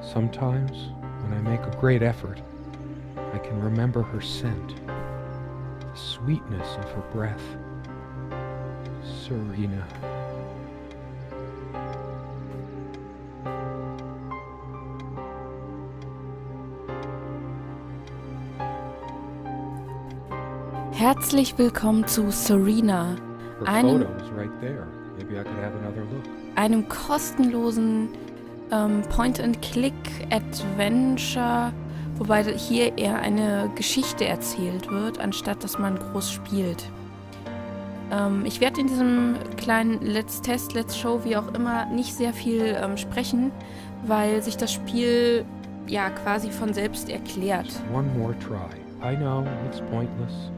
Sometimes, when I make a great effort, I can remember her scent, the sweetness of her breath. Serena. Herzlich willkommen zu Serena, Her einem, photo's right there. Maybe I could have another look. einem kostenlosen Point-and-Click-Adventure, wobei hier eher eine Geschichte erzählt wird, anstatt dass man groß spielt. Ich werde in diesem kleinen Let's Test, Let's Show, wie auch immer, nicht sehr viel sprechen, weil sich das Spiel ja quasi von selbst erklärt. Just one more try. I know it's pointless,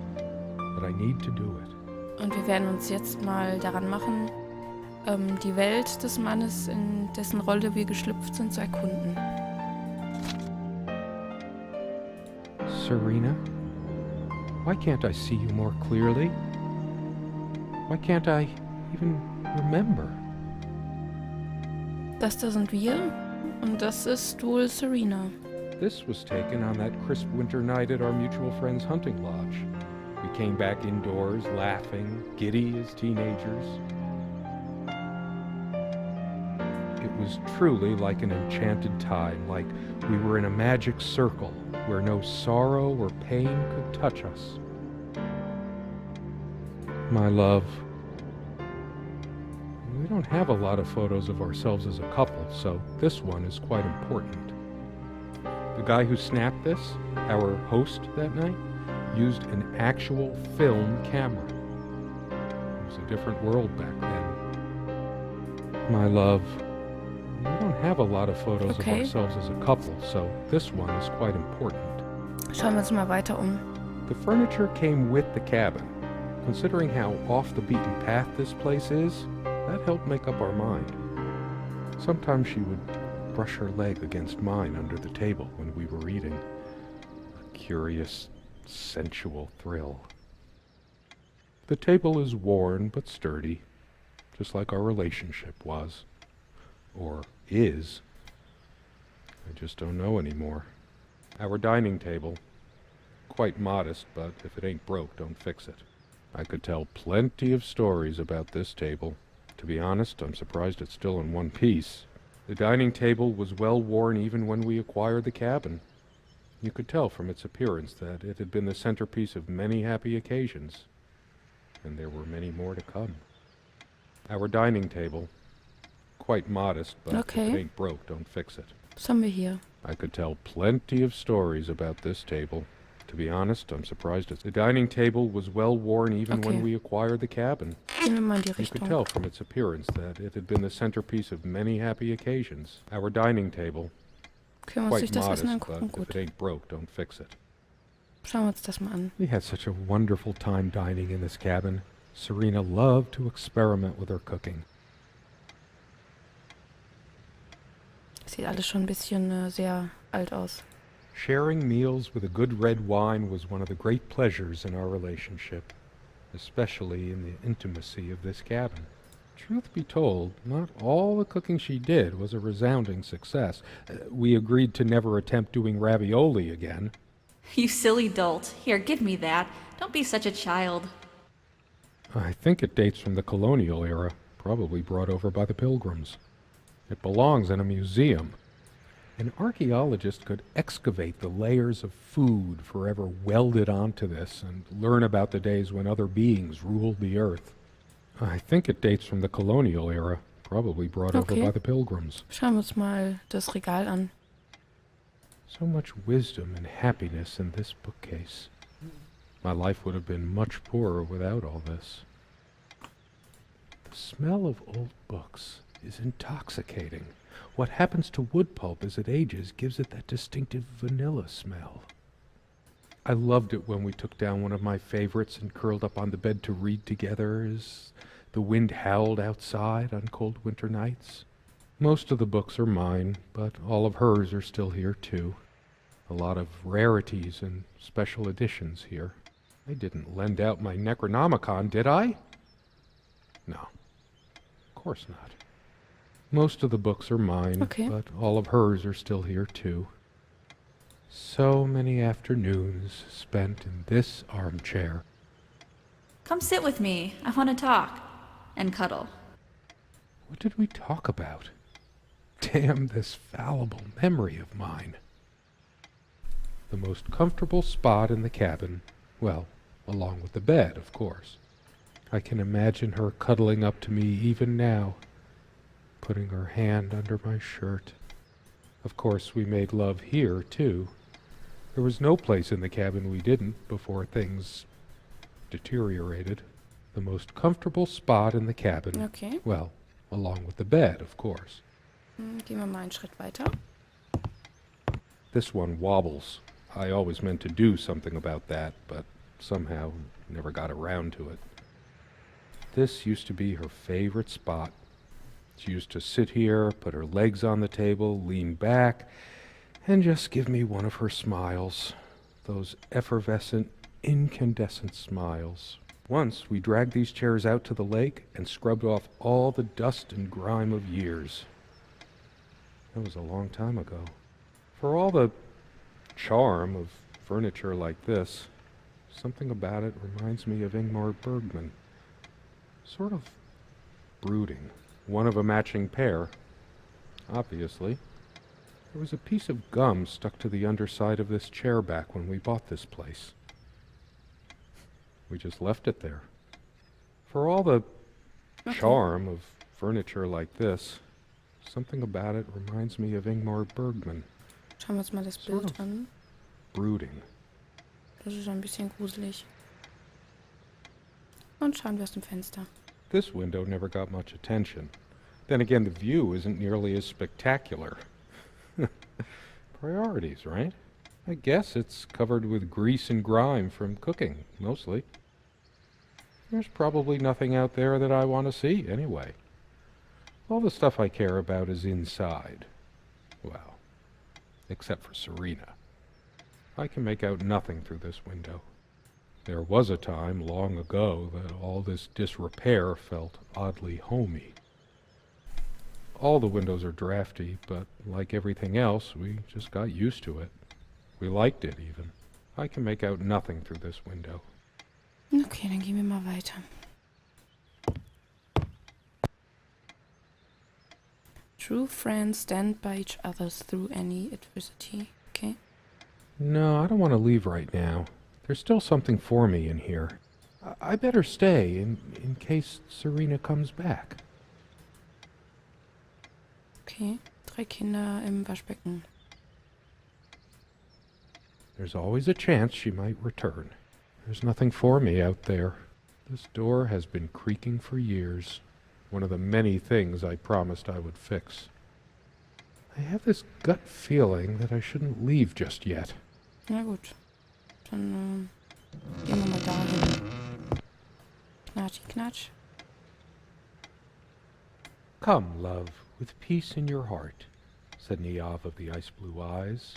but I need to do it. Und wir werden uns jetzt mal daran machen, die Welt des Mannes, in dessen Rolle wir geschlüpft sind, zu erkunden. Serena, why can't I see you more clearly? Why can't I even remember? Das da sind wir und das ist wohl Serena. This was taken on that crisp winter night at our mutual friend's hunting lodge. We came back indoors, laughing, giddy as teenagers. It was truly like an enchanted time, like we were in a magic circle where no sorrow or pain could touch us. My love, we don't have a lot of photos of ourselves as a couple, so this one is quite important. The guy who snapped this, our host that night, used an actual film camera. It was a different world back then. My love, we don't have a lot of photos of ourselves as a couple, so this one is quite important. Schauen wir uns mal weiter um. The furniture came with the cabin. Considering how off the beaten path this place is, that helped make up our mind. Sometimes she would brush her leg against mine under the table when we were eating. A curious, sensual thrill. The table is worn but sturdy, just like our relationship was. Or is. I just don't know anymore. Our dining table, quite modest, but if it ain't broke, don't fix it. I could tell plenty of stories about this table. To be honest, I'm surprised it's still in one piece. The dining table was well worn even when we acquired the cabin. You could tell from its appearance that it had been the centerpiece of many happy occasions, and there were many more to come. Our dining table, quite modest, but if it ain't broke, don't fix it. Was haben wir hier? I could tell plenty of stories about this table. To be honest, I'm surprised the dining table was well worn even when we acquired the cabin. Gehen wir mal in die You could Richtung. tell from its appearance that it had been the centerpiece of many happy occasions. Our dining table, Können wir uns quite durch das Essen modest, angucken? but if Gut. it ain't broke, don't fix it. Schauen wir uns das mal an. We had such a wonderful time dining in this cabin. Serena loved to experiment with her cooking. Sieht alles schon ein bisschen sehr alt aus. Sharing meals with a good red wine was one of the great pleasures in our relationship, especially in the intimacy of this cabin. Truth be told, not all the cooking she did was a resounding success. We agreed to never attempt doing ravioli again. You silly dolt. Here, give me that. Don't be such a child. I think it dates from the colonial era, probably brought over by the Pilgrims. It belongs in a museum. An archaeologist could excavate the layers of food forever welded onto this and learn about the days when other beings ruled the earth. I think it dates from the colonial era, probably brought over by the Pilgrims. Schauen wir uns mal das Regal an. So much wisdom and happiness in this bookcase. My life would have been much poorer without all this. The smell of old books is intoxicating. What happens to wood pulp as it ages gives it that distinctive vanilla smell. I loved it when we took down one of my favorites and curled up on the bed to read together as the wind howled outside on cold winter nights. Most of the books are mine, but all of hers are still here too. A lot of rarities and special editions here. I didn't lend out my Necronomicon, did I? No, of course not. Most of the books are mine, Okay. but all of hers are still here too. So many afternoons spent in this armchair. Come sit with me. I want to talk. And cuddle. What did we talk about? Damn this fallible memory of mine. The most comfortable spot in the cabin, well, along with the bed, of course. I can imagine her cuddling up to me even now, putting her hand under my shirt. Of course, we made love here, too. There was no place in the cabin we didn't before things deteriorated. The most comfortable spot in the cabin, Okay. well, along with the bed, of course. Gehen wir mal einen Schritt weiter. This one wobbles. I always meant to do something about that, but somehow never got around to it. This used to be her favorite spot. She used to sit here, put her legs on the table, lean back, and just give me one of her smiles. Those effervescent, incandescent smiles. Once we dragged these chairs out to the lake and scrubbed off all the dust and grime of years. That was a long time ago. For all the charm of furniture like this, something about it reminds me of Ingmar Bergman. Sort of brooding. One of a matching pair, obviously. There was a piece of gum stuck to the underside of this chair back when we bought this place. We just left it there. For all the charm of furniture like this, something about it reminds me of Ingmar Bergman. Schauen wir uns mal das Bild an. Brooding. Das ist ein bisschen gruselig. Und schauen wir aus dem Fenster. This window never got much attention. Then again, the view isn't nearly as spectacular. Priorities, right? I guess it's covered with grease and grime from cooking, mostly. There's probably nothing out there that I want to see, anyway. All the stuff I care about is inside. Well, except for Serena. I can make out nothing through this window. There was a time, long ago, that all this disrepair felt oddly homey. All the windows are drafty, but like everything else, we just got used to it. We liked it, even. I can make out nothing through this window. Okay, dann gehen wir mal weiter. True friends stand by each other through any adversity. Okay. No, I don't want to leave right now. There's still something for me in here. I better stay in case Serena comes back. Okay. 3 Kinder im Waschbecken. There's always a chance she might return. There's nothing for me out there. This door has been creaking for years. One of the many things I promised I would fix. I have this gut feeling that I shouldn't leave just yet. Na gut. Dann gehen wir mal dahin. Knatschi, knatsch. Come, love, with peace in your heart, said Niamh of the ice-blue eyes.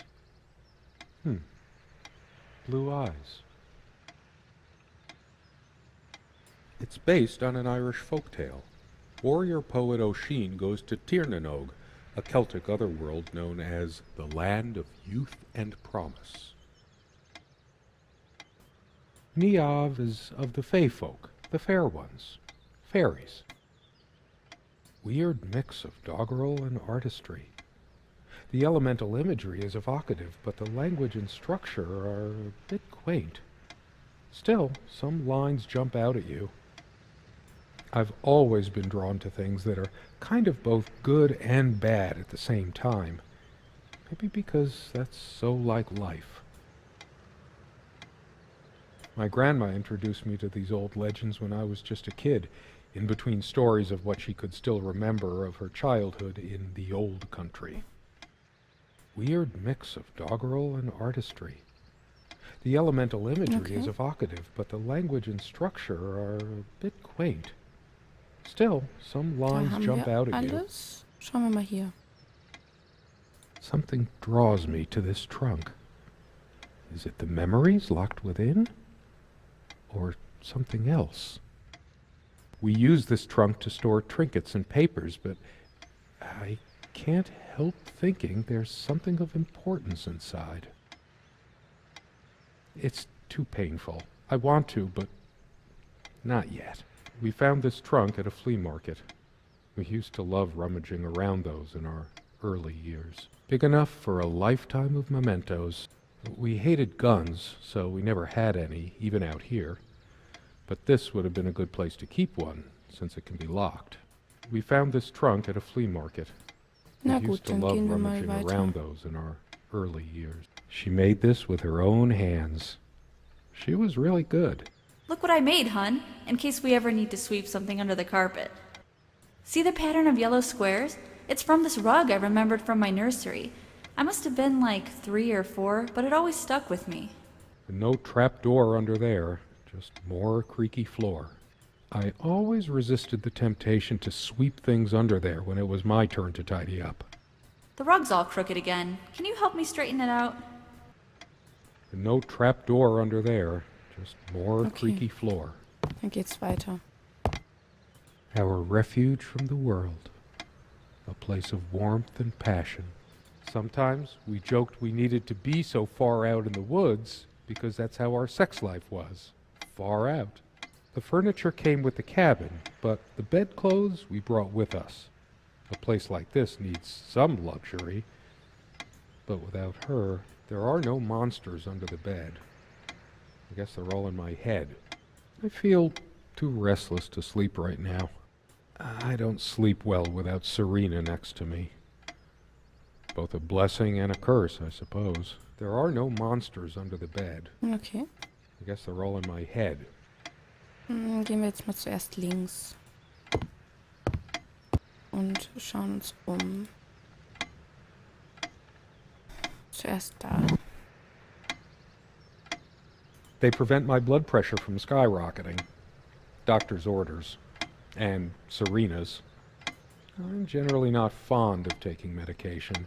Blue eyes. It's based on an Irish folktale. Warrior poet Oisin goes to Tirnanog, a Celtic otherworld known as the Land of Youth and Promise. Niamh is of the Fey folk, the fair ones, fairies. Weird mix of doggerel and artistry. The elemental imagery is evocative, but the language and structure are a bit quaint. Still, some lines jump out at you. I've always been drawn to things that are kind of both good and bad at the same time. Maybe because that's so like life. My grandma introduced me to these old legends when I was just a kid, in between stories of what she could still remember of her childhood in the old country. Weird mix of doggerel and artistry. The elemental imagery is evocative, but the language and structure are a bit quaint. Still, some Da lines haben jump wir out at you. alles. Schauen wir mal hier. Something draws me to this trunk. Is it the memories locked within? or something else. We use this trunk to store trinkets and papers, but I can't help thinking there's something of importance inside. It's too painful. I want to, but not yet. We found this trunk at a flea market. We used to love rummaging around those in our early years. Big enough for a lifetime of mementos. We hated guns, so we never had any, even out here. But this would have been a good place to keep one, since it can be locked. We found this trunk at a flea market. We Na used gut, to dann love gehen wir mal rummaging weiter. around those in our early years. She made this with her own hands. She was really good. Look what I made, hun, in case we ever need to sweep something under the carpet. See the pattern of yellow squares? It's from this rug I remembered from my nursery. I must have been like 3 or 4, but it always stuck with me. And no trap door under there, just more creaky floor. I always resisted the temptation to sweep things under there when it was my turn to tidy up. The rug's all crooked again. Can you help me straighten it out? And no trap door under there, just more Okay. creaky floor. Dann geht's weiter. Our refuge from the world. A place of warmth and passion. Sometimes we joked we needed to be so far out in the woods because that's how our sex life was. Far out. The furniture came with the cabin, but the bedclothes we brought with us. A place like this needs some luxury, but without her, there are no monsters under the bed. I guess they're all in my head. I feel too restless to sleep right now. I don't sleep well without Serena next to me. Both a blessing and a curse, I suppose. There are no monsters under the bed. Okay. I guess they're all in my head. Gehen wir jetzt mal zuerst links. Und schauen uns um. Zuerst da. They prevent my blood pressure from skyrocketing. Doctor's orders. And Serena's. I'm generally not fond of taking medication.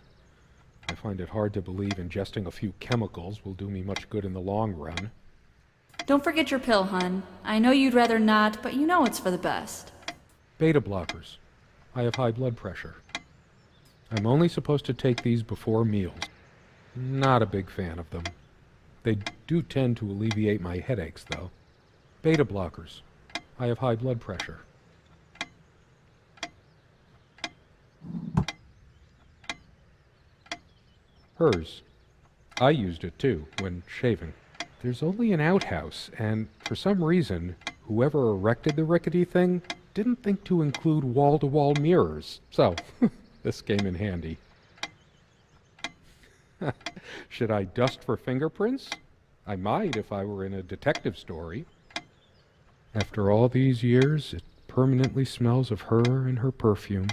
I find it hard to believe ingesting a few chemicals will do me much good in the long run. Don't forget your pill, hun. I know you'd rather not, but you know it's for the best. Beta blockers. I have high blood pressure. I'm only supposed to take these before meals. Not a big fan of them. They do tend to alleviate my headaches, though. Beta blockers. I have high blood pressure. Hers. I used it too, when shaving. There's only an outhouse, and for some reason, whoever erected the rickety thing didn't think to include wall-to-wall mirrors, so this came in handy. Should I dust for fingerprints? I might if I were in a detective story. After all these years, it permanently smells of her and her perfume.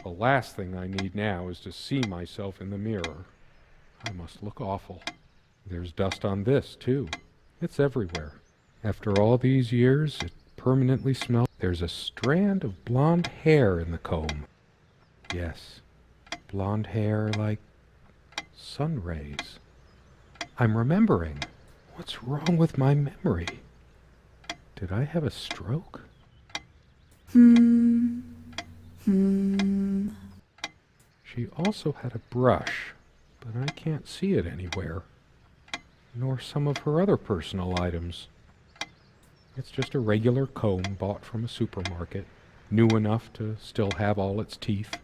The last thing I need now is to see myself in the mirror. I must look awful. There's dust on this, too. It's everywhere. After all these years, it permanently smells. There's a strand of blonde hair in the comb. Yes, blonde hair like sun rays. I'm remembering. What's wrong with my memory? Did I have a stroke? She also had a brush, but I can't see it anywhere. Nor some of her other personal items. It's just a regular comb bought from a supermarket, new enough to still have all its teeth.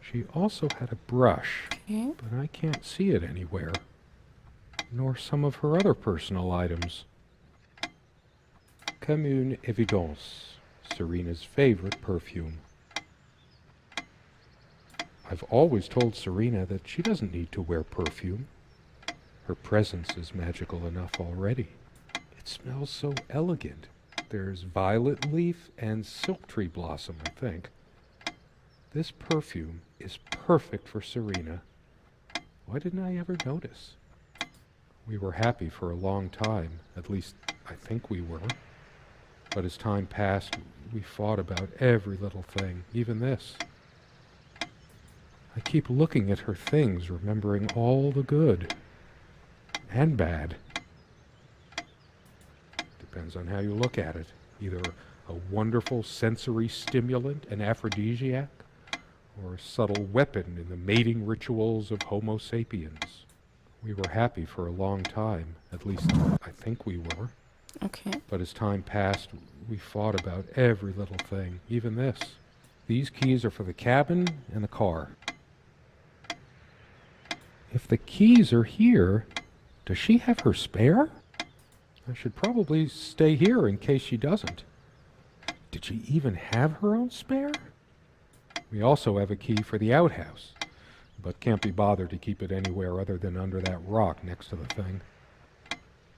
She also had a brush, Okay. but I can't see it anywhere. Nor some of her other personal items. Comme une évidence, Serena's favorite perfume. I've always told Serena that she doesn't need to wear perfume. Her presence is magical enough already. It smells so elegant. There's violet leaf and silk tree blossom, I think. This perfume is perfect for Serena. Why didn't I ever notice? We were happy for a long time, at least I think we were. But as time passed, we fought about every little thing, even this. I keep looking at her things, remembering all the good and bad. Depends on how you look at it. Either a wonderful sensory stimulant, an aphrodisiac, or a subtle weapon in the mating rituals of Homo sapiens. We were happy for a long time, at least I think we were. Okay. But as time passed, we fought about every little thing, even this. These keys are for the cabin and the car. If the keys are here, does she have her spare? I should probably stay here in case she doesn't. Did she even have her own spare? We also have a key for the outhouse, but can't be bothered to keep it anywhere other than under that rock next to the thing.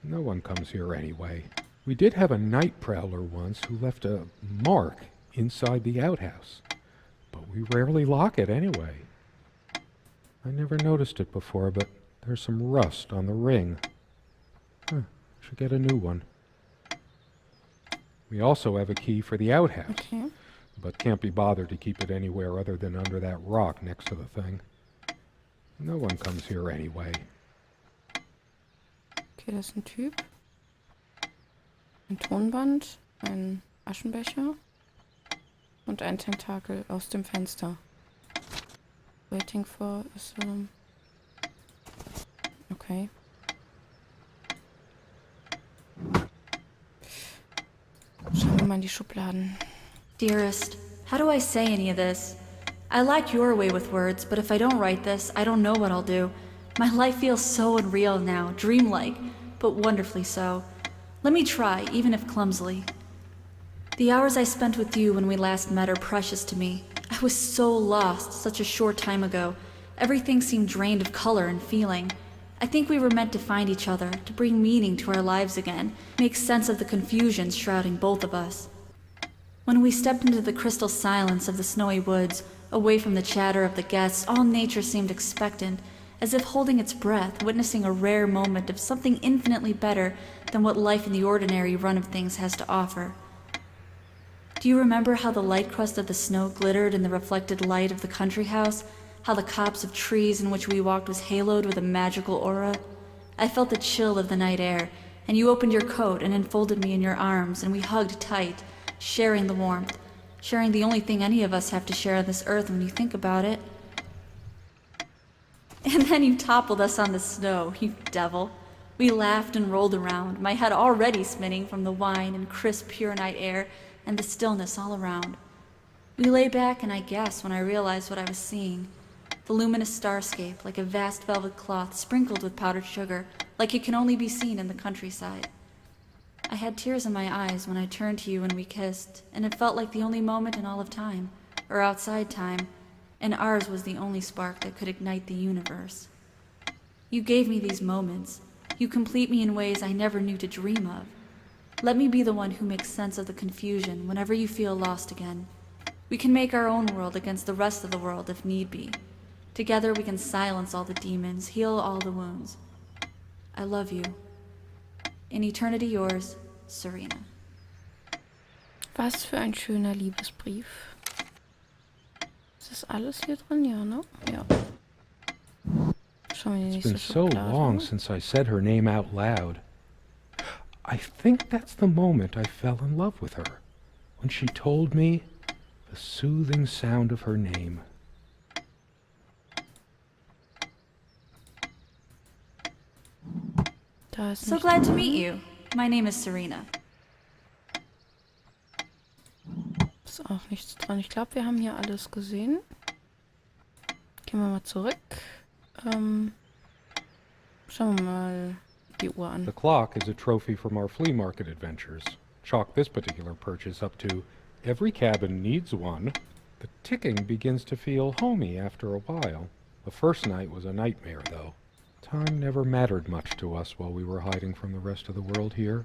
No one comes here anyway. We did have a night prowler once who left a mark inside the outhouse, but we rarely lock it anyway. I never noticed it before, but there's some rust on the ring. Should get a new one. We also have a key for the outhouse, Okay. but can't be bothered to keep it anywhere other than under that rock next to the thing. No one comes here anyway. Okay, das ist ein Typ. Ein Tonband, ein Aschenbecher und ein Tentakel aus dem Fenster. Waiting for asylum. Okay. Schauen wir mal in die Schubladen. Dearest, how do I say any of this? I like your way with words, but if I don't write this, I don't know what I'll do. My life feels so unreal now, dreamlike, but wonderfully so. Let me try, even if clumsily. The hours I spent with you when we last met are precious to me. I was so lost such a short time ago. Everything seemed drained of color and feeling. I think we were meant to find each other, to bring meaning to our lives again, make sense of the confusion shrouding both of us. When we stepped into the crystal silence of the snowy woods, away from the chatter of the guests, all nature seemed expectant, as if holding its breath, witnessing a rare moment of something infinitely better than what life in the ordinary run of things has to offer. Do you remember how the light crust of the snow glittered in the reflected light of the country house? How the copse of trees in which we walked was haloed with a magical aura? I felt the chill of the night air, and you opened your coat and enfolded me in your arms, and we hugged tight, sharing the warmth, sharing the only thing any of us have to share on this earth when you think about it. And then you toppled us on the snow, you devil. We laughed and rolled around, my head already spinning from the wine and crisp, pure night air and the stillness all around. We lay back, and I gasped when I realized what I was seeing. The luminous starscape, like a vast velvet cloth sprinkled with powdered sugar, like it can only be seen in the countryside. I had tears in my eyes when I turned to you and we kissed, and it felt like the only moment in all of time, or outside time, and ours was the only spark that could ignite the universe. You gave me these moments. You complete me in ways I never knew to dream of. Let me be the one who makes sense of the confusion whenever you feel lost again. We can make our own world against the rest of the world if need be. Together we can silence all the demons, heal all the wounds. I love you. In eternity yours, Serena. Was für ein schöner Liebesbrief. Ist das alles hier drin? Ja, ne? Ja. Schauen wir in die It's been nächste so Schublade. long since I said her name out loud. I think that's the moment I fell in love with her, when she told me the soothing sound of her name. Da ist So nichts glad to drin. meet you. My name is Serena. Ist auch nichts dran. Ich glaube, wir haben hier alles gesehen. Gehen wir mal zurück. Schauen wir mal die Uhr an. The clock is a trophy from our flea market adventures. Chalk this particular purchase up to every cabin needs one. The ticking begins to feel homey after a while. The first night was a nightmare, though. Time never mattered much to us while we were hiding from the rest of the world here,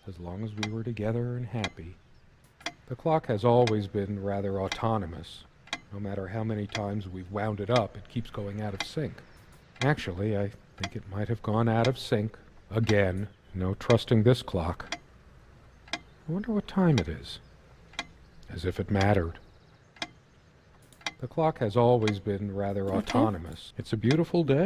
as long as we were together and happy. The clock has always been rather autonomous. No matter how many times we've wound it up, it keeps going out of sync. Actually, I think it might have gone out of sync again. No trusting this clock. I wonder what time it is. As if it mattered. The clock has always been rather autonomous. It's a beautiful day.